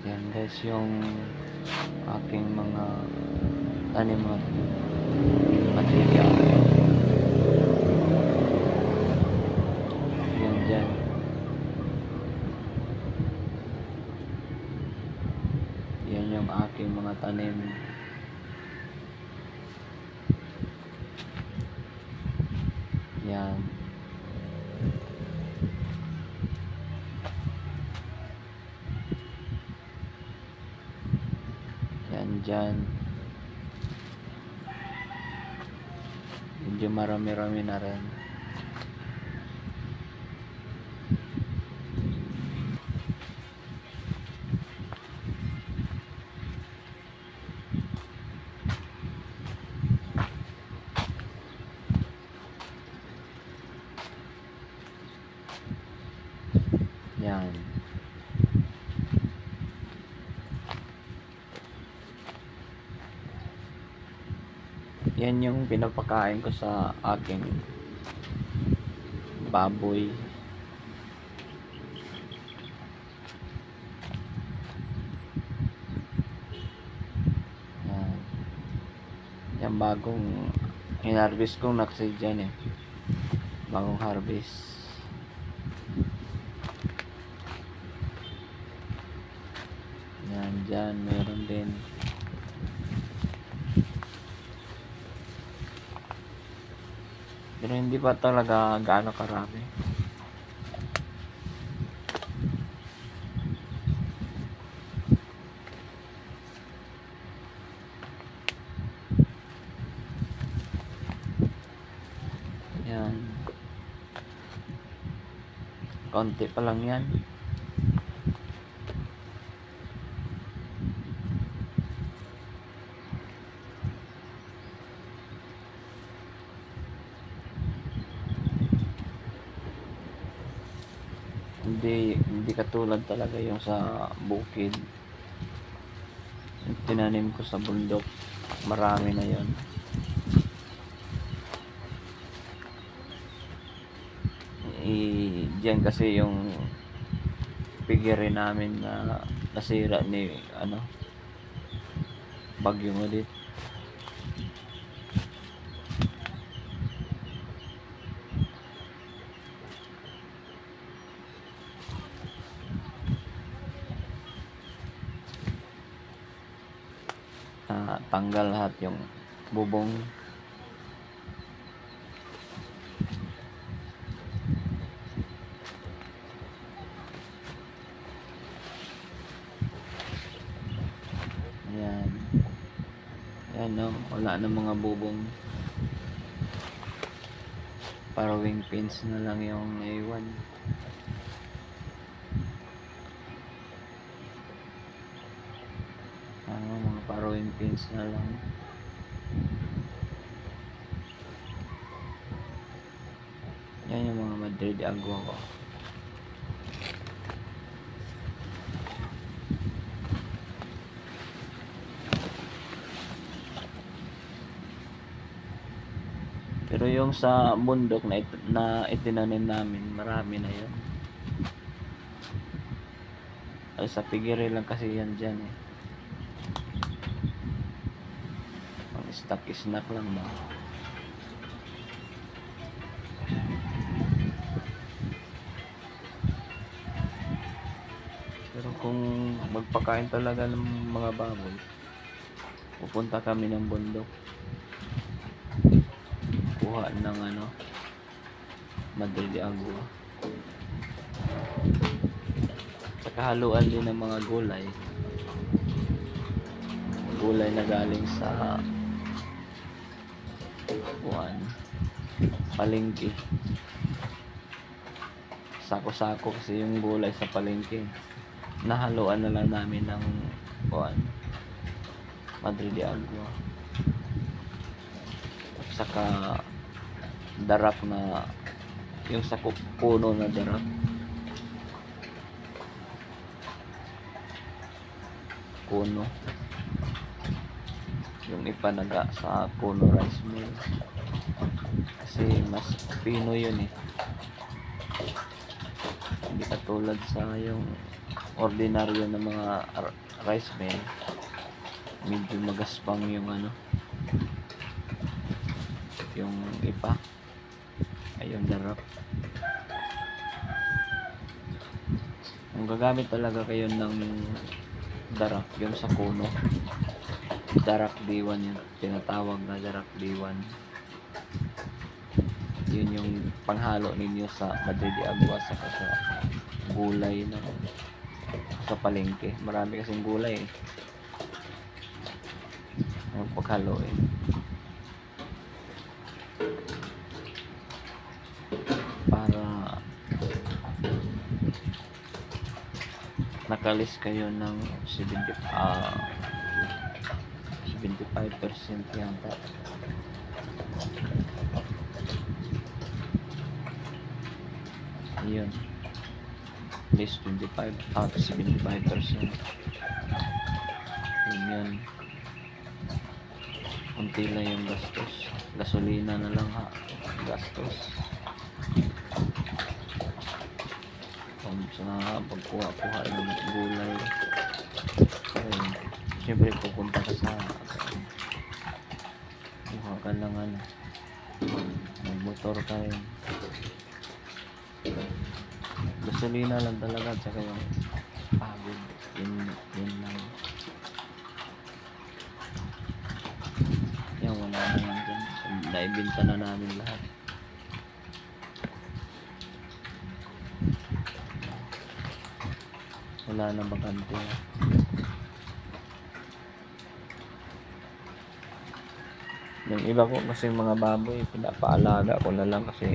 Yan guys yung aking mga tanim at material. Yan dyan. Yan yung aking mga tanim. Yan. Yan dyan. Medyo marami-rami na rin. Yan. Yan yung pinapakain ko sa aking baboy. Yan. Yan bagong in-harvest kong naksi dyan eh. Bagong harvest. Yan dyan, meron din. Pero hindi pa talaga gaano karami. Yan. Konti pa lang yan. Hindi katulad talaga yung sa bukid. Yung tinanim ko sa bundok, marami na yon. Diyan kasi yung pigiri namin na nasira ni bagyong ulit. Tanggal lahat yung bubong. Ayan. Ayan no, wala na mga bubong. Parawing pins na lang yung naiwan. Mga parawing pins na lang. Yan yung mga Madrid Agua ko. Pero yung sa bundok na itinanim namin, marami na yun. Ay, sa pigiri lang kasi yan dyan eh. Ang snack lang ba. Pero kung magpakain talaga ng mga baboy, pupunta kami ng bundok, kuha ng Madrid Agua, saka haluan din ng mga gulay na galing sa palengke. Sako-sako kasi yung gulay sa palengke, nahaluan na lang namin ng Madrid Agua, saka darak na yung sa puno na darak, puno yung ipanaga sa puno rice mill kasi mas pino yun eh. Hindi katulad sa yung ordinaryo na mga rice mill, medyo magaspang yung ano, yung ipa, ay yung darap. Kung gagamit talaga kayo ng darak, yung sa kuno, darak D1 yun, tinatawag na darak D1. Yun yung panghalo ninyo sa Madrid Agua saka sa gulay na sa palengke. Marami kasing gulay eh. Ang paghalo eh. Para nakalis kayo ng 75% yata. Yun. At least 75%. Yun. Unti lang yung gastos. Gasolina na lang ha. Gastos. Sa pagkuha-kuha ng gulay. Ayun. Siyempre pupunta ka sa kuha ka lang ano. Magmotor ka yun. Gasolina lang talaga at saka yung pagod. Yun lang. Yan, wala naman dyan. Naibinta na namin lahat. Wala na bakante. Yung iba ko kasi mga baboy, pinapaalaga ko na lang kasi